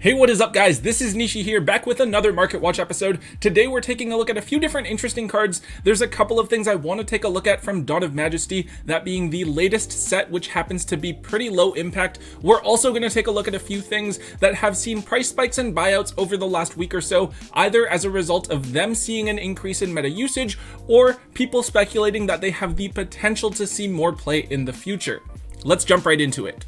Hey, what is up guys? This is Nishi here, back with another Market Watch episode. Today we're taking a look at a few different interesting cards. There's a couple of things I want to take a look at from Dawn of Majesty, that being the latest set, which happens to be pretty low impact. We're also going to take a look at a few things that have seen price spikes and buyouts over the last week or so, either as a result of them seeing an increase in meta usage, or people speculating that they have the potential to see more play in the future. Let's jump right into it.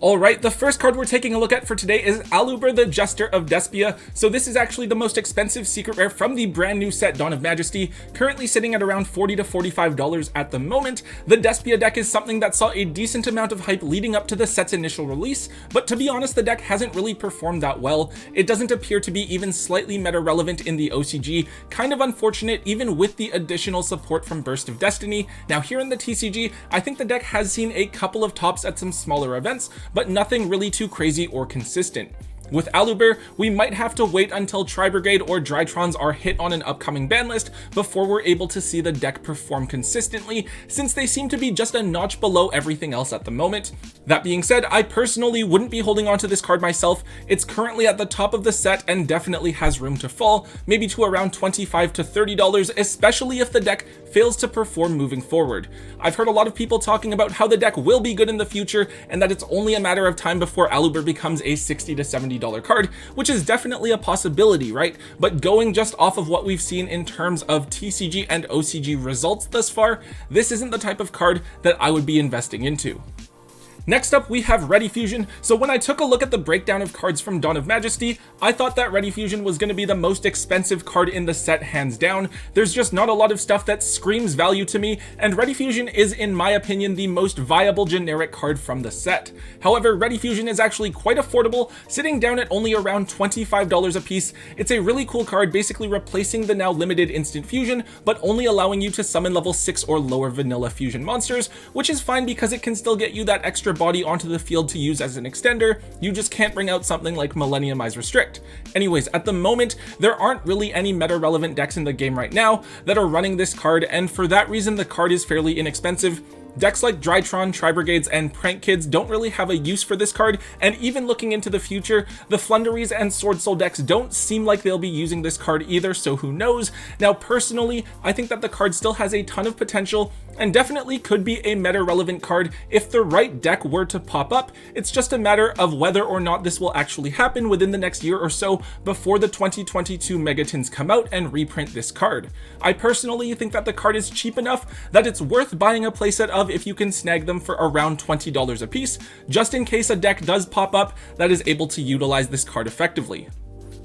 Alright, the first card we're taking a look at for today is Aluber, the Jester of Despia. So this is actually the most expensive secret rare from the brand new set Dawn of Majesty, currently sitting at around $40 to $45 at the moment. The Despia deck is something that saw a decent amount of hype leading up to the set's initial release, but to be honest, the deck hasn't really performed that well. It doesn't appear to be even slightly meta relevant in the OCG, kind of unfortunate even with the additional support from Burst of Destiny. Now here in the TCG, I think the deck has seen a couple of tops at some smaller events, but nothing really too crazy or consistent. With Aluber, we might have to wait until Tri-Brigade or Drytrons are hit on an upcoming ban list before we're able to see the deck perform consistently, since they seem to be just a notch below everything else at the moment. That being said, I personally wouldn't be holding on to this card myself. It's currently at the top of the set and definitely has room to fall, maybe to around $25 to $30, especially if the deck fails to perform moving forward. I've heard a lot of people talking about how the deck will be good in the future and that it's only a matter of time before Aluber becomes a $60 to $70 card, which is definitely a possibility, right? But going just off of what we've seen in terms of TCG and OCG results thus far, this isn't the type of card that I would be investing into. Next up, we have Ready Fusion. So when I took a look at the breakdown of cards from Dawn of Majesty, I thought that Ready Fusion was going to be the most expensive card in the set hands down. There's just not a lot of stuff that screams value to me, and Ready Fusion is, in my opinion, the most viable generic card from the set. However, Ready Fusion is actually quite affordable, sitting down at only around $25 a piece. It's a really cool card, basically replacing the now limited instant fusion, but only allowing you to summon level 6 or lower vanilla fusion monsters, which is fine because it can still get you that extra body onto the field to use as an extender. You just can't bring out something like Millenniumize Restrict. Anyways, at the moment, there aren't really any meta relevant decks in the game right now that are running this card, and for that reason, the card is fairly inexpensive. Decks like Drytron, Tri-Brigades, and Prank Kids don't really have a use for this card, and even looking into the future, the Flunderies and Sword Soul decks don't seem like they'll be using this card either, so who knows? Now personally, I think that the card still has a ton of potential and definitely could be a meta relevant card if the right deck were to pop up. It's just a matter of whether or not this will actually happen within the next year or so before the 2022 Megatins come out and reprint this card. I personally think that the card is cheap enough that it's worth buying a playset of if you can snag them for around $20 a piece, just in case a deck does pop up that is able to utilize this card effectively.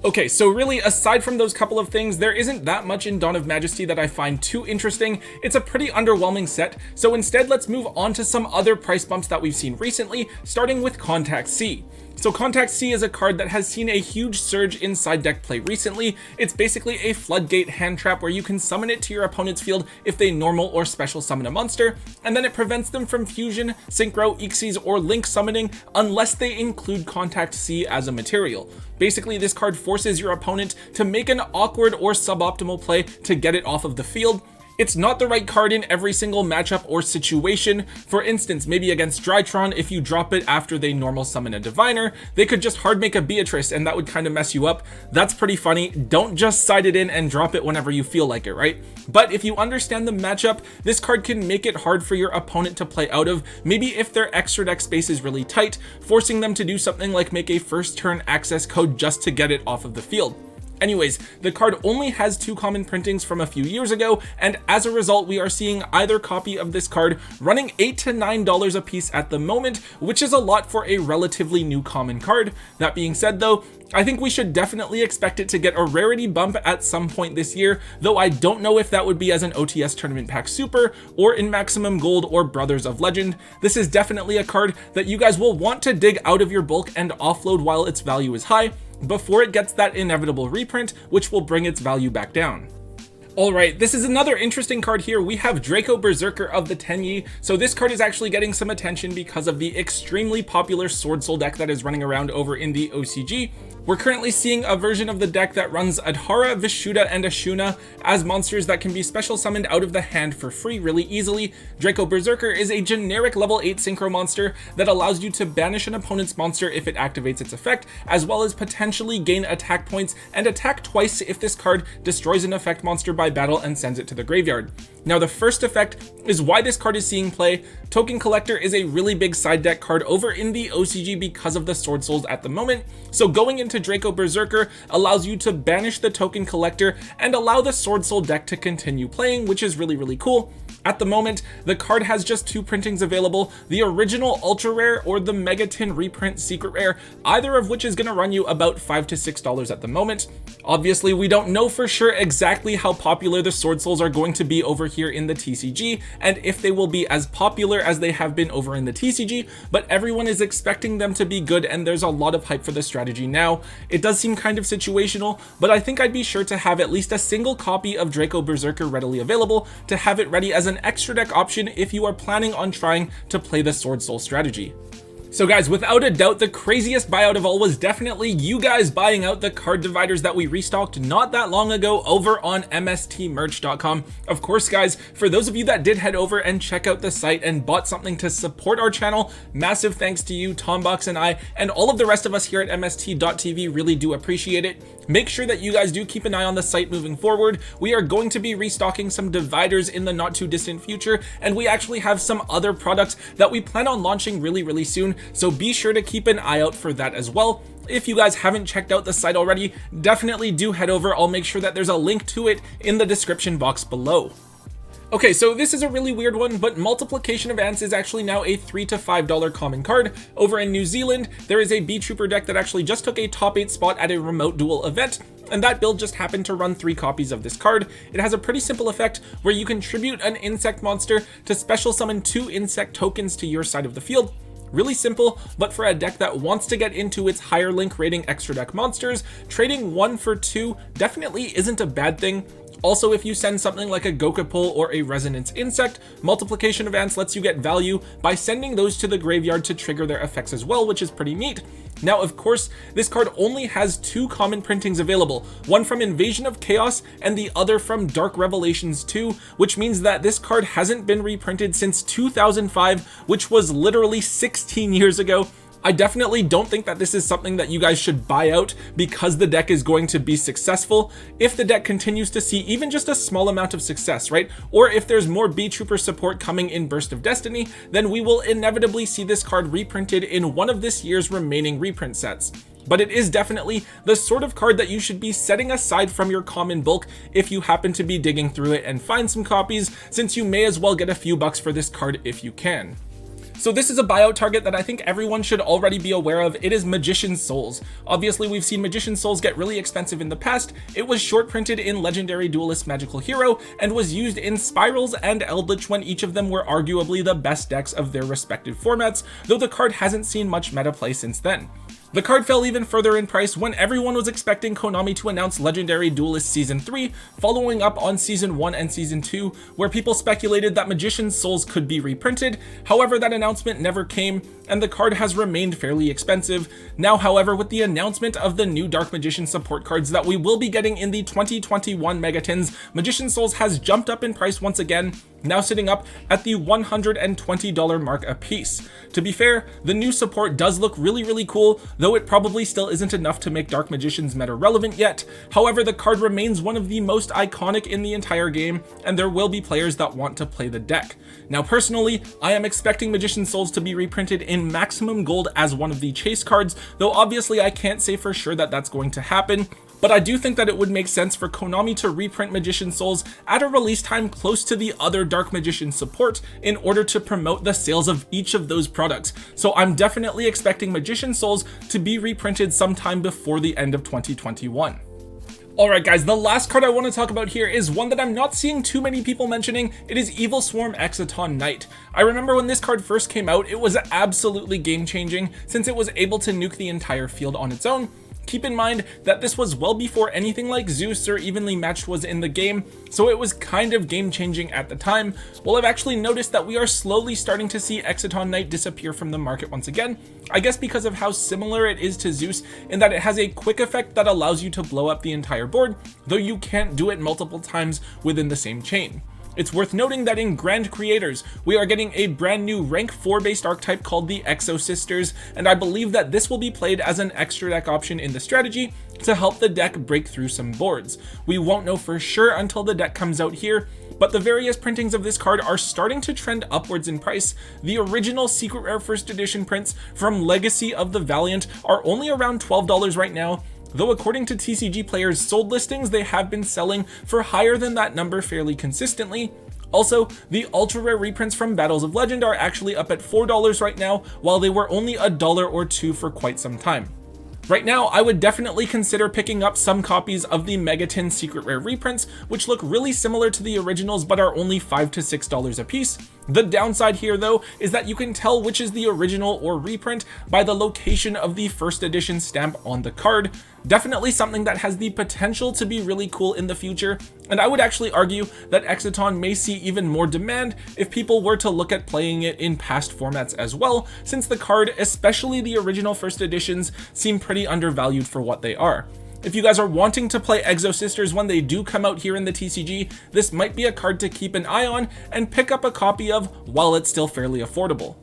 Okay, so really, aside from those couple of things, there isn't that much in Dawn of Majesty that I find too interesting. It's a pretty underwhelming set, so instead let's move on to some other price bumps that we've seen recently, starting with Contact C. So Contact C is a card that has seen a huge surge in side deck play recently. It's basically a floodgate hand trap where you can summon it to your opponent's field if they normal or special summon a monster, and then it prevents them from fusion, synchro, Ixies, or link summoning unless they include Contact C as a material. Basically, this card forces your opponent to make an awkward or suboptimal play to get it off of the field. It's not the right card in every single matchup or situation. For instance, maybe against Drytron, if you drop it after they normal summon a Diviner, they could just hard make a Beatrice and that would kind of mess you up. That's pretty funny. Don't just side it in and drop it whenever you feel like it, right? But if you understand the matchup, this card can make it hard for your opponent to play out of, maybe if their extra deck space is really tight, forcing them to do something like make a first turn access code just to get it off of the field. Anyways, the card only has 2 common printings from a few years ago, and as a result, we are seeing either copy of this card running $8 to $9 a piece at the moment, which is a lot for a relatively new common card. That being said though, I think we should definitely expect it to get a rarity bump at some point this year, though I don't know if that would be as an OTS Tournament Pack Super or in Maximum Gold or Brothers of Legend. This is definitely a card that you guys will want to dig out of your bulk and offload while its value is high, before it gets that inevitable reprint, which will bring its value back down. Alright, this is another interesting card here. We have Draco Berserker of the Tenyi. So this card is actually getting some attention because of the extremely popular Sword Soul deck that is running around over in the OCG. We're currently seeing a version of the deck that runs Adhara, Vishuddha, and Ashuna as monsters that can be special summoned out of the hand for free really easily. Draco Berserker is a generic level 8 synchro monster that allows you to banish an opponent's monster if it activates its effect, as well as potentially gain attack points and attack twice if this card destroys an effect monster by battle and sends it to the graveyard. Now the first effect is why this card is seeing play. Token Collector is a really big side deck card over in the OCG because of the Sword Souls at the moment, so going into Draco Berserker allows you to banish the Token Collector and allow the Sword Soul deck to continue playing, which is really cool. At the moment, the card has just 2 printings available, the original Ultra Rare or the Megaton reprint Secret Rare, either of which is going to run you about $5 to $6 at the moment. Obviously, we don't know for sure exactly how popular the Sword Souls are going to be over here in the TCG, and if they will be as popular as they have been over in the TCG, but everyone is expecting them to be good, and there's a lot of hype for the strategy now. It does seem kind of situational, but I think I'd be sure to have at least a single copy of Draco Berserker readily available to have it ready as an extra deck option if you are planning on trying to play the Sword Soul strategy. So guys, without a doubt, the craziest buyout of all was definitely you guys buying out the card dividers that we restocked not that long ago over on MSTmerch.com. Of course, guys, for those of you that did head over and check out the site and bought something to support our channel, massive thanks to you, Tombox and I, and all of the rest of us here at MST.TV really do appreciate it. Make sure that you guys do keep an eye on the site moving forward. We are going to be restocking some dividers in the not too distant future, and we actually have some other products that we plan on launching really soon. So be sure to keep an eye out for that as well. If you guys haven't checked out the site already, definitely do head over. I'll make sure that there's a link to it in the description box below. Okay, so this is a really weird one, but Multiplication of Ants is actually now a $3 to $5 common card. Over in New Zealand, there is a B-Trooper deck that actually just took a top 8 spot at a remote duel event, and that build just happened to run 3 copies of this card. It has a pretty simple effect where you contribute an insect monster to special summon 2 insect tokens to your side of the field. Really simple, but for a deck that wants to get into its higher link rating extra deck monsters, trading 1 for 2 definitely isn't a bad thing. Also, if you send something like a Gokapole or a Resonance Insect, Multiplication of Ants lets you get value by sending those to the graveyard to trigger their effects as well, which is pretty neat. Now, of course, this card only has 2 common printings available, one from Invasion of Chaos and the other from Dark Revelations 2, which means that this card hasn't been reprinted since 2005, which was literally 16 years ago. I definitely don't think that this is something that you guys should buy out because the deck is going to be successful. If the deck continues to see even just a small amount of success, right? Or if there's more B-Trooper support coming in Burst of Destiny, then we will inevitably see this card reprinted in one of this year's remaining reprint sets. But it is definitely the sort of card that you should be setting aside from your common bulk if you happen to be digging through it and find some copies, since you may as well get a few bucks for this card if you can. So this is a buyout target that I think everyone should already be aware of. It is Magician's Souls. Obviously, we've seen Magician's Souls get really expensive in the past. It was short printed in Legendary Duelist Magical Hero and was used in Spirals and Eldritch when each of them were arguably the best decks of their respective formats, though the card hasn't seen much meta play since then. The card fell even further in price when everyone was expecting Konami to announce Legendary Duelist Season 3, following up on Season 1 and Season 2, where people speculated that Magician's Souls could be reprinted. However, that announcement never came, and the card has remained fairly expensive. Now, however, with the announcement of the new Dark Magician support cards that we will be getting in the 2021 Megatons, Magician's Souls has jumped up in price once again, now sitting up at the $120 mark a piece. To be fair, the new support does look really cool, though it probably still isn't enough to make Dark Magicians meta relevant yet. However, the card remains one of the most iconic in the entire game, and there will be players that want to play the deck. Now, personally, I am expecting Magician's Souls to be reprinted in Maximum Gold as one of the chase cards, though obviously I can't say for sure that that's going to happen. But I do think that it would make sense for Konami to reprint Magician's Souls at a release time close to the other Dark Magician support in order to promote the sales of each of those products. So I'm definitely expecting Magician's Souls to be reprinted sometime before the end of 2021. Alright guys, the last card I want to talk about here is one that I'm not seeing too many people mentioning. It is Evil Swarm Exciton Knight. I remember when this card first came out, it was absolutely game changing since it was able to nuke the entire field on its own. Keep in mind that this was well before anything like Zeus or Evenly Matched was in the game, so it was kind of game changing at the time. Well, I've actually noticed that we are slowly starting to see Exciton Knight disappear from the market once again, I guess because of how similar it is to Zeus in that it has a quick effect that allows you to blow up the entire board, though you can't do it multiple times within the same chain. It's worth noting that in Grand Creators, we are getting a brand new rank 4 based archetype called the Exo Sisters, and I believe that this will be played as an extra deck option in the strategy to help the deck break through some boards. We won't know for sure until the deck comes out here, but the various printings of this card are starting to trend upwards in price. The original Secret Rare First Edition prints from Legacy of the Valiant are only around $12 right now, though according to TCG Players' sold listings, they have been selling for higher than that number fairly consistently. Also, the ultra rare reprints from Battles of Legend are actually up at $4 right now, while they were only $1 or $2 for quite some time. Right now, I would definitely consider picking up some copies of the Megaton Secret Rare reprints, which look really similar to the originals but are only $5 to $6 a piece. The downside here though is that you can tell which is the original or reprint by the location of the first edition stamp on the card. Definitely something that has the potential to be really cool in the future, and I would actually argue that Exciton may see even more demand if people were to look at playing it in past formats as well, since the card, especially the original first editions, seem pretty undervalued for what they are. If you guys are wanting to play Exo Sisters when they do come out here in the TCG, this might be a card to keep an eye on and pick up a copy of while it's still fairly affordable.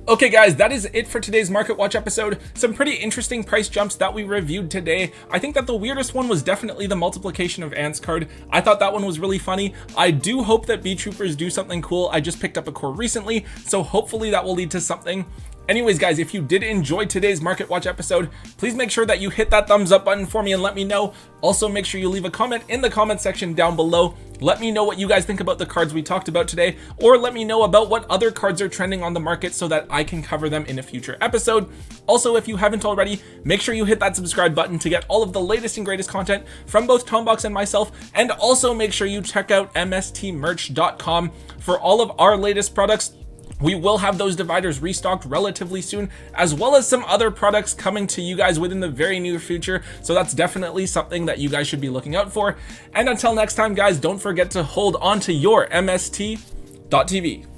Okay guys, that is it for today's Market Watch episode. Some pretty interesting price jumps that we reviewed today. I think that the weirdest one was definitely the Multiplication of Ants card. I thought that one was really funny. I do hope that B-Troopers do something cool. I just picked up a core recently, so hopefully that will lead to something. Anyways guys, if you did enjoy today's Market Watch episode, please make sure that you hit that thumbs up button for me and let me know. Also make sure you leave a comment in the comment section down below. Let me know what you guys think about the cards we talked about today, or let me know about what other cards are trending on the market so that I can cover them in a future episode. Also, if you haven't already, make sure you hit that subscribe button to get all of the latest and greatest content from both Tombox and myself, and also make sure you check out MSTmerch.com for all of our latest products. We will have those dividers restocked relatively soon, as well as some other products coming to you guys within the very near future, so that's definitely something that you guys should be looking out for. And until next time guys, don't forget to hold on to your MST.TV.